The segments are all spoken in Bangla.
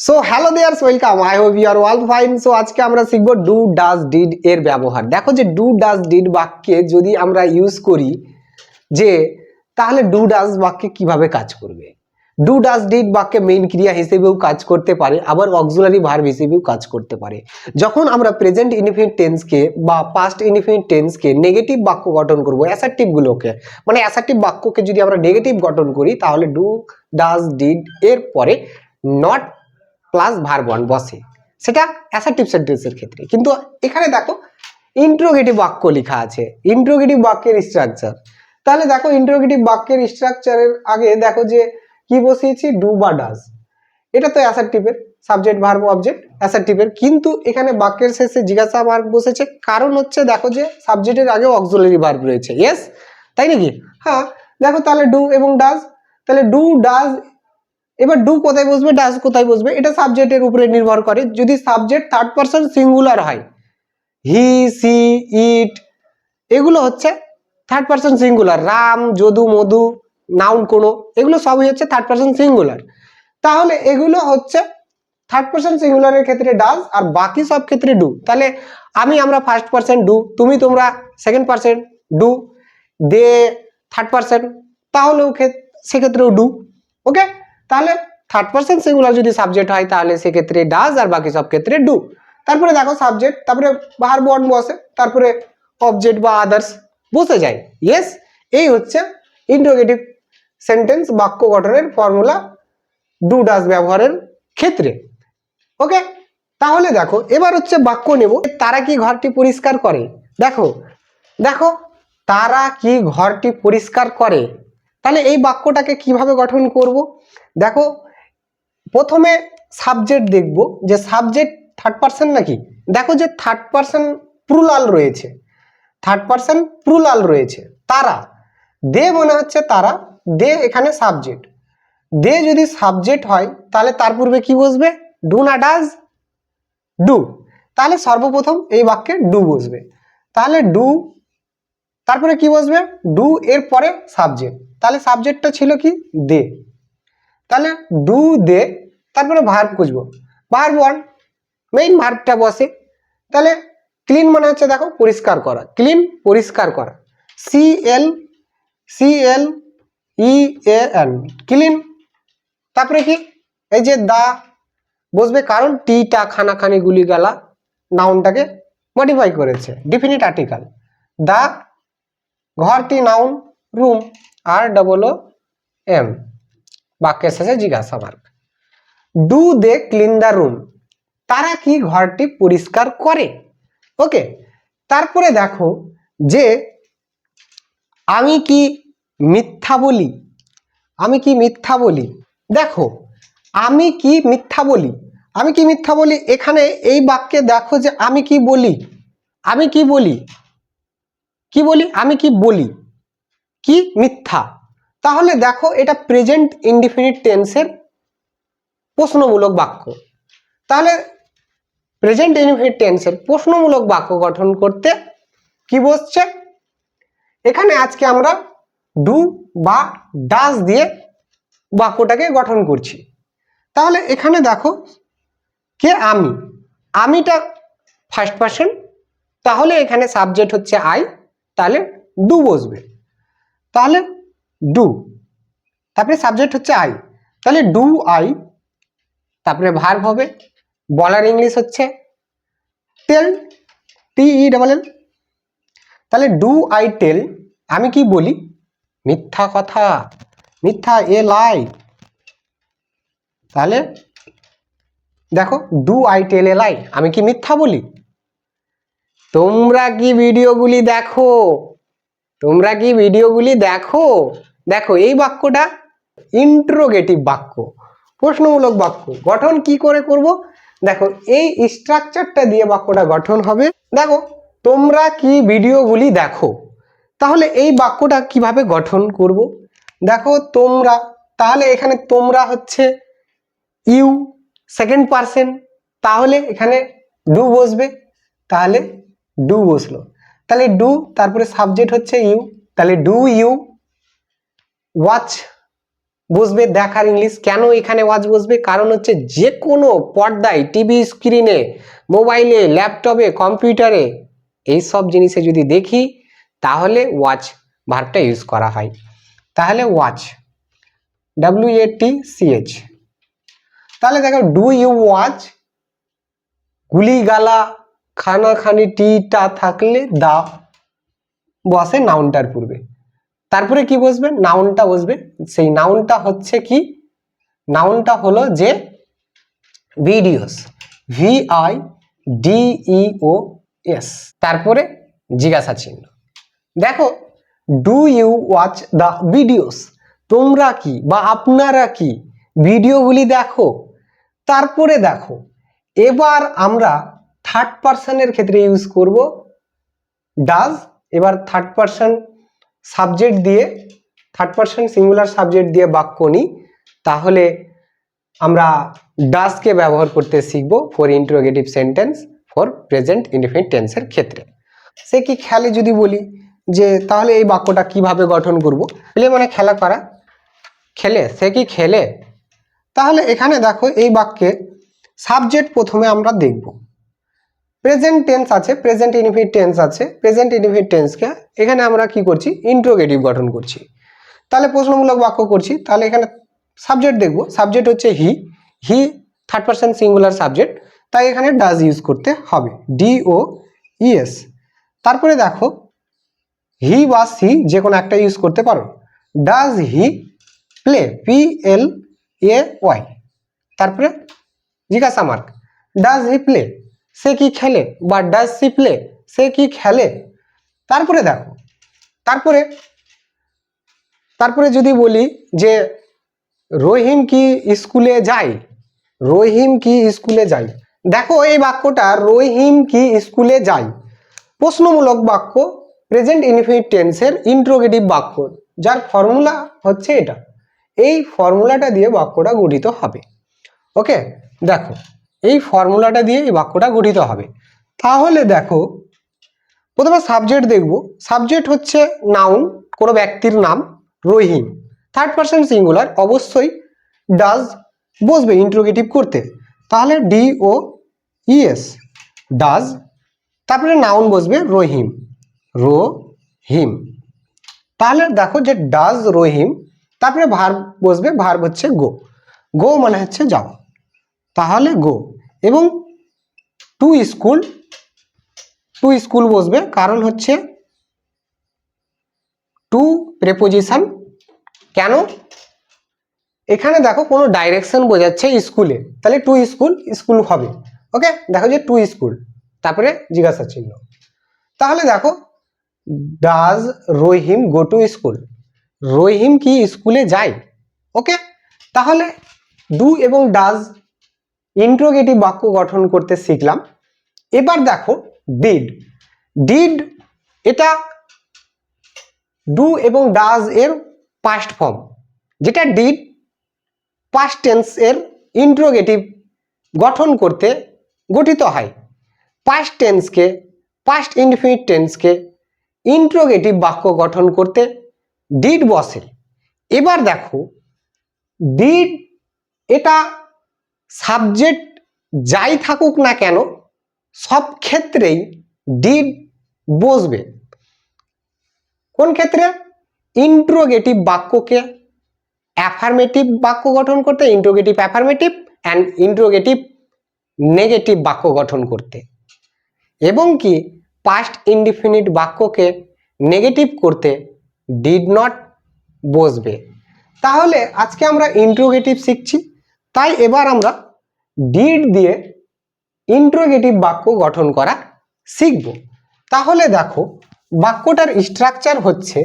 So hello there's, welcome. I hope you are all fine. So আজকে আমরা শিখব ডু ডাজ ডিড এর ব্যবহার। দেখো যে ডু ডাজ ডিড বাক্যে যদি আমরা ইউজ করি যে তাহলে ডু ডাজ বাক্যে কিভাবে কাজ করবে। ডু ডাজ ডিড বাক্যে মেইন ক্রিয়া হিসেবেও কাজ করতে পারে, আবার অক্সিলারি ভার্ব হিসেবেও কাজ করতে পারে। যখন আমরা প্রেজেন্ট ইনডিফিনিট টেন্সকে বা পাস্ট ইনডিফিনিট টেন্সকে নেগেটিভ বাক্য গঠন করব, অ্যাসার্টিভ গুলোকে মানে অ্যাসার্টিভ বাক্যকে যদি আমরা নেগেটিভ গঠন করি তাহলে ডু ডাজ ডিড এর পরে নট প্লাস ভার্ব ওয়ান বসে, সেটা অ্যাসার্টিভ সেন্টেন্সের ক্ষেত্রে। কিন্তু এখানে দেখো ইন্ট্রোগেটিভ বাক্য লেখা আছে, ইন্ট্রোগেটিভ বাক্যের স্ট্রাকচার। তাহলে দেখো ইন্ট্রোগেটিভ বাক্যের স্ট্রাকচারের আগে দেখো যে কি বসিয়েছি, ডু বা ডাজ। এটা তো অ্যাসার্টিভের, সাবজেক্ট ভার্ব অবজেক্ট অ্যাসার্টিভের, কিন্তু এখানে বাক্যের শেষে জিজ্ঞাসা ভার্ব বসেছে। কারণ হচ্ছে দেখো যে সাবজেক্টের আগে অক্সিলারি ভার্ব রয়েছে। ইয়েস, তাই নাকি? হ্যাঁ, দেখো তাহলে ডু এবং ডাজ, তাহলে ডু ডাজ। এবার ডু কোথায় বসবে, ডাজ কোথায় বসবে, এটা সাবজেক্টের উপরে নির্ভর করে। যদি সাবজেক্ট থার্ড পারসন সিঙ্গুলার হয়, হি, সি, ইট, এগুলো হচ্ছে third person singular. Ram, Jadu, Madhu, noun কোনো, এগুলো সবই হচ্ছে থার্ড পারসন সিঙ্গুলার। তাহলে এগুলো হচ্ছে থার্ড পারসন সিঙ্গুলারের ক্ষেত্রে ডাজ, আর বাকি সব ক্ষেত্রে ডু। তাহলে আমরা ফার্স্ট পারসন ডু, তোমরা second person do, they third person, তাহলেও সেক্ষেত্রেও ডু। ওকে, তাহলে থার্ড পারসন সিঙ্গুলার যদি সাবজেক্ট হয় তাহলে সেক্ষেত্রে ডাজ, আর বাকি সব ক্ষেত্রে ডু। তারপরে দেখো সাবজেক্ট, তারপরে ভার্ব ওয়ান বসে, তারপরে অবজেক্ট বা আদার্স বসে যায়। ইয়েস, এই হচ্ছে ইন্টারোগেটিভ সেন্টেন্স বাক্য গঠনের ফর্মুলা ডু ডাজ ব্যবহারের ক্ষেত্রে। ওকে, তাহলে দেখো এবার হচ্ছে বাক্য নেব, তারা কি ঘরটি পরিষ্কার করে। দেখো দেখো তারা কি ঘরটি পরিষ্কার করে। তাহলে এই বাক্যটাকে কিভাবে গঠন করব। দেখো প্রথমে সাবজেক্ট দেখব যে সাবজেক্ট থার্ড পারসন নাকি। দেখো যে থার্ড পারসন প্লুরাল রয়েছে, থার্ড পারসন প্লুরাল রয়েছে। তারা, দে মনে হচ্ছে তারা, দে এখানে সাবজেক্ট। দে যদি সাবজেক্ট হয় তাহলে তার পূর্বে কি বসবে, ডু না ডাজ, ডু। তাহলে সর্বপ্রথম এই বাক্যে ডু বসবে। তাহলে ডু, তারপরে কি বসবে, ডু এর পরে সাবজেক্ট। তাহলে সাবজেক্টটা ছিল কি, দে। তাহলে ডু দে, তারপরে ভার্ব খুঁজবো, ভার্ব ওয়ান, মেইন ভার্বটা বসে। তাহলে ক্লিন মানে হচ্ছে দেখো পরিষ্কার করা, ক্লিন পরিষ্কার করা, C L E A N, clean. তারপরে কি, এই যে দা বসবে, কারণ টিটা খানাখানি গুলি গালা নাউনটাকে মডিফাই করেছে, ডিফিনিট আর্টিকেল। দা, ঘরটি noun, room R double O M, বাক্যের শেষে জিজ্ঞাসা mark. Do they clean the room, তারা কি ঘরটি পরিষ্কার করে। ওকে, তারপরে দেখো যে আমি কি মিথ্যা বলি, আমি কি মিথ্যা বলি। দেখো আমি কি মিথ্যা বলি, আমি কি মিথ্যা বলি, এখানে এই বাক্যে দেখো যে আমি কি বলি, আমি কি বলি, কি বলি, আমি কি বলি, কি মিথ্যা। তাহলে দেখো এটা প্রেজেন্ট ইনডিফিনিট টেন্সের প্রশ্নমূলক বাক্য। তাহলে প্রেজেন্ট ইনডিফিনিট টেন্সের প্রশ্নমূলক বাক্য গঠন করতে কি বসছে, এখানে আজকে আমরা ডু বা ডাজ দিয়ে বাক্যটাকে গঠন করছি। তাহলে এখানে দেখো কে, আমি, আমিটা ফার্স্ট পারসন, তাহলে এখানে সাবজেক্ট হচ্ছে আই, তাহলে ডু বসবে। তাহলে ডু, তারপরে সাবজেক্ট হচ্ছে আই, তাহলে ডু আই, তারপরে ভার্ব হবে, বলার ইংলিশ হচ্ছে টেল, টি ই ডাবল এল। তাহলে ডু আই টেল, আমি কি বলি, মিথ্যা কথা, মিথ্যা, এ লাই। তাহলে দেখো ডু আই টেল এ লাই, আমি কি মিথ্যা বলি। তোমরা কি ভিডিওগুলি দেখো, তোমরা কি ভিডিওগুলি দেখো। দেখো এই বাক্যটা ইন্ট্রোগেটিভ বাক্য, প্রশ্নমূলক বাক্য গঠন কি করে করব। দেখো এই স্ট্রাকচারটা দিয়ে বাক্যটা গঠন হবে। দেখো তোমরা কি ভিডিওগুলি দেখো, তাহলে এই বাক্যটা কিভাবে গঠন করব। দেখো তোমরা, তাহলে এখানে তোমরা হচ্ছে ইউ, সেকেন্ড পারসন, তাহলে এখানে ডু বসবে, তাহলে ডু বসলো। তাহলে ডু, তারপরে সাবজেক্ট হচ্ছে ইউ, তাহলে ডু ইউ ওয়াচ বসবে দেখার ইংলিশ। কেন এখানে ওয়াচ বসবে? কারণ হচ্ছে যে কোনো পর্দায়, টিভি স্ক্রিনে, মোবাইলে, ল্যাপটপে, কম্পিউটারে এই সব জিনিসে যদি দেখি তাহলে ওয়াচ ভার্বটা ইউজ করা হয়। তাহলে ওয়াচ WATCH। তাহলে দেখো ডু ইউ ওয়াচ, গুলি গালা খানা খানি টিটা থাকলে দা বসে নাউনটার পূর্বে। তারপরে কি বসবে? নাউনটা বসবে। সেই নাউনটা হচ্ছে কি? নাউনটা হলো যে ভিডিওস, VIDEOS। তারপরে জিজ্ঞাসা চিহ্ন। দেখো do you watch the videos, তোমরা কি বা আপনারা কি ভিডিওগুলি দেখো। তারপরে দেখো এবার আমরা থার্ড পারসনের ক্ষেত্রে ইউজ করব ডাজ। এবার থার্ড পারসন সাবজেক্ট দিয়ে, থার্ড পারসন সিঙ্গুলার সাবজেক্ট দিয়ে বাক্য নিই, তাহলে আমরা ডাজকে ব্যবহার করতে শিখব for interrogative sentence for present indefinite টেন্সের ক্ষেত্রে। সে কি খেলে যদি বলি যে তাহলে এই বাক্যটা কিভাবে গঠন করব? প্লে মানে খেলা করা, খেলে, সে কি খেলে। তাহলে এখানে দেখো এই বাক্যে সাবজেক্ট প্রথমে আমরা দেখব। প্রেজেন্ট টেন্স আছে, প্রেজেন্ট ইনডিফিনিট টেন্স আছে। প্রেজেন্ট ইনডিফিনিট টেন্সকে এখানে আমরা কি করছি? ইন্টারোগেটিভ গঠন করছি। তাহলে প্রশ্নমূলক বাক্য করছি, তাহলে এখানে সাবজেক্ট দেখব। সাবজেক্ট হচ্ছে he, he third person singular subject, তাই এখানে ডাজ ইউজ করতে হবে, DOES। তারপরে দেখো হি বা সি যে কোনো একটা ইউজ করতে পারো। Does he play, PLAY। তারপরে জিজ্ঞাসা মার্ক, ডাজ হি প্লে, সে কি খেলে, বা ডাজ সি প্লে, সে কি খেলে। তারপরে দেখো তারপরে যদি বলি যে রহিম কি স্কুলে যায়, রহিম কি স্কুলে যায়। দেখো এই বাক্যটা রহিম কি স্কুলে যায় প্রশ্নমূলক বাক্য, প্রেজেন্ট ইনডিফিনিট টেন্সের ইন্টারোগেটিভ বাক্য, যার ফর্মুলা হচ্ছে এটা। এই ফর্মুলাটা দিয়ে বাক্যটা গঠিত হবে। ওকে, দেখো এই ফর্মুলাটা দিয়ে এই বাক্যটা গঠিত হবে। তাহলে দেখো প্রথমে সাবজেক্ট দেখব। সাবজেক্ট হচ্ছে নাউন, কোনো ব্যক্তির নাম, রহিম থার্ড পারসন সিঙ্গুলার, অবশ্যই ডাজ বসবে ইন্টারোগেটিভ করতে, তাহলে DOES ডাজ। তারপরে নাউন বসবে রহিম, রহিম। তাহলে দেখো যে ডাজ রহিম, তারপরে ভার্ব বসবে, ভার্ব হচ্ছে গো, গো মানে হচ্ছে যাও, তাহলে গো। এবং টু স্কুল, টু স্কুল বসবে, কারণ হচ্ছে টু প্রেপোজিশন। কেন? এখানে দেখো কোনো ডাইরেকশন বোঝাচ্ছে স্কুলে, তাহলে টু স্কুল, স্কুল হবে। ওকে, দেখো যে টু স্কুল, তারপরে জিজ্ঞাসা চিহ্ন। তাহলে দেখো does Rahim go to school, Rahim কি স্কুলে যায়। ওকে, তাহলে ডু এবং ডাজ ইন্টারোগেটিভ বাক্য গঠন করতে শিখলাম। এবার দেখো ডিড, ডিড এটা ডু এবং ডাজ এর পাস্ট ফর্ম, যেটা ডিড পাস্ট টেন্স এর ইন্টারোগেটিভ গঠন করতে গঠিত হয়। পাস্ট টেন্সকে, পাস্ট ইনডিফিনিট টেন্সকে ইন্টারোগেটিভ বাক্য গঠন করতে ডিড বসে। এবার দেখো ডিড এটা সাবজেক্ট যাই থাকুক না কেন সব ক্ষেত্রেই ডিড বসবে। কোন ক্ষেত্রে? ইন্টারোগেটিভ বাক্যকে অ্যাফার্মেটিভ বাক্য গঠন করতে, interrogative affirmative and interrogative negative বাক্য গঠন করতে, এবং কি পাস্ট ইনডিফিনিট বাক্যকে নেগেটিভ করতে ডিড নট বসবে। তাহলে আজকে আমরা ইন্টারোগেটিভ শিখছি, তাই এবার আমরা ডিড দিয়ে ইন্টারোগেটিভ বাক্য গঠন করা শিখব। তাহলে দেখো বাক্যটার স্ট্রাকচার হচ্ছে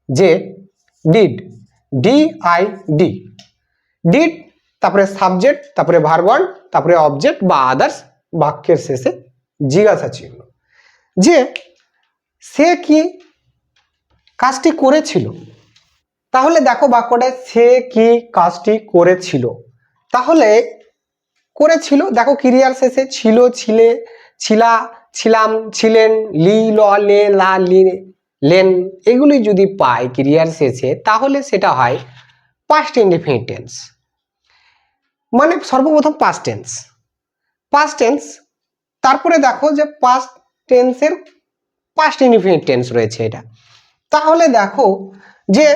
যে ডিড, DID, ডিড, তারপরে সাবজেক্ট, তারপরে ভার্ব, তারপরে অবজেক্ট বা আদার্স, বাক্যের শেষে জিজ্ঞাসা চিহ্ন, যে সে কি কাজটি করেছিল। তাহলে দেখো বাক্যটায় সে কি কাজটি করেছিল, তাহলে করেছিল দেখো ক্রিয়ার শেষে ছিল, ছিলে, ছিলা, ছিলাম, ছিলেন, লি, ল, লে, লা, লি, লেন এগুলি যদি পাই ক্রিয়ার শেষে, তাহলে সেটা হয় পাস্ট ইনডিফিনিট টেন্স, মানে সর্বপ্রথম পাস্ট টেন্স, পাস্ট টেন্স, তারপরে দেখো যে পাস্ট টেন্সের পাস্ট ইনডিফিনিট টেন্স রয়েছে এটা। তাহলে দেখো যে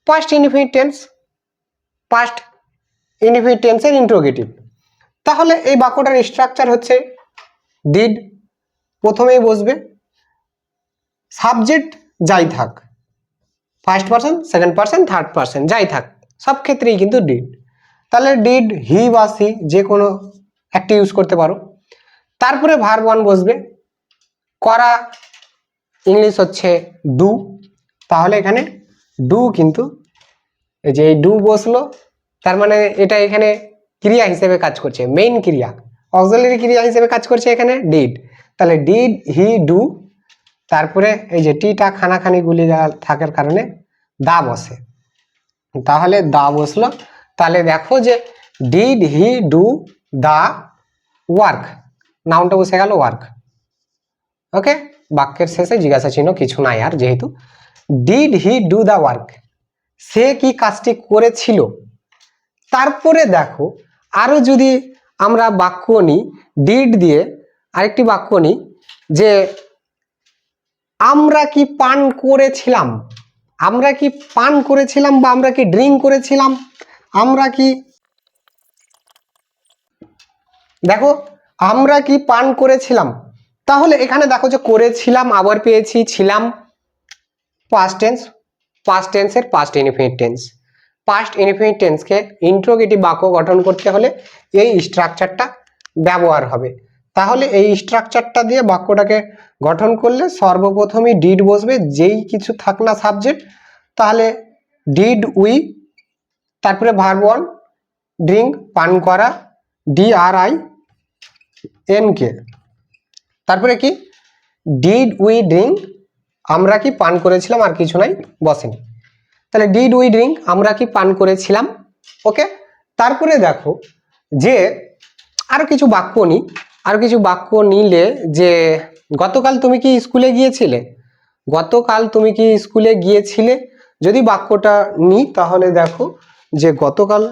past indefinite tense, past indefinite টেন্সের ইন্টারোগেটিভ। তাহলে এই বাক্যটার স্ট্রাকচার হচ্ছে ডিড, প্রথমেই বসবে সাবজেক্ট যাই থাক, first person, second person, third person যাই থাক, সব ক্ষেত্রেই কিন্তু ডিড। তাহলে ডিড হি বা সি যে কোনো একটা ইউজ করতে পারো। তারপরে ভার্ব ওয়ান বসবে, করা ইংলিশ হচ্ছে ডু, তাহলে এখানে ডু কিন্তু এই যে এই ডু বসলো, তার মানে এটা এখানে ক্রিয়া হিসেবে কাজ করছে, মেইন ক্রিয়া, অক্সিলারি ক্রিয়া হিসেবে কাজ করছে এখানে ডিড। তাহলে ডিড হি ডু, তারপরে এই যে টিটা খানাখানি গুলি থাকার কারণে দা বসে, তাহলে দা বসলো। তাহলে দেখো যে did he do the work, নাউনটা বসে গেল ওয়ার্ক। ওকে, বাক্যের শেষে জিজ্ঞাসা চিহ্ন কিছু নাই আর, যেহেতু did he do the work, সে কি কাজটি করেছিল। তারপরে দেখো আরো যদি আমরা বাক্য নিই ডিড দিয়ে, আরেকটি বাক্য নিই যে আমরা কি পান করেছিলাম, আমরা কি পান করেছিলাম বা আমরা কি ড্রিঙ্ক করেছিলাম, আমরা কি, দেখো আমরা কি পান করেছিলাম। তাহলে এখানে দেখো যে করেছিলাম, আবার পেয়েছি ছিলাম, পাস্ট টেন্স, পাস্ট টেন্সের past indefinite tense. Past indefinite টেন্সকে ইন্টারোগেটিভ বাক্য গঠন করতে হলে এই স্ট্রাকচারটা ব্যবহার হবে। তাহলে এই স্ট্রাকচারটা দিয়ে বাক্যটাকে গঠন করলে সর্বপ্রথমই ডিড বসবে, যেই কিছু থাক না সাবজেক্ট, তাহলে ডিড উই, তারপরে ভার্ব ওয়ান ড্রিঙ্ক পান করা, DRINK, তারপরে কি ডিড উই ড্রিঙ্ক আমরা কি পান করেছিলাম, আর কিছু নাই বসেনি। তাহলে ডিড উই ড্রিঙ্ক আমরা কি পান করেছিলাম। ওকে, তারপরে দেখো যে আরো কিছু বাক্য নিই, আরো কিছু বাক্য নিলে যে গতকাল তুমি কি স্কুলে গিয়েছিলে, গতকাল তুমি কি স্কুলে গিয়েছিলে, যদি বাক্যটা নিই তাহলে দেখো যে গতকাল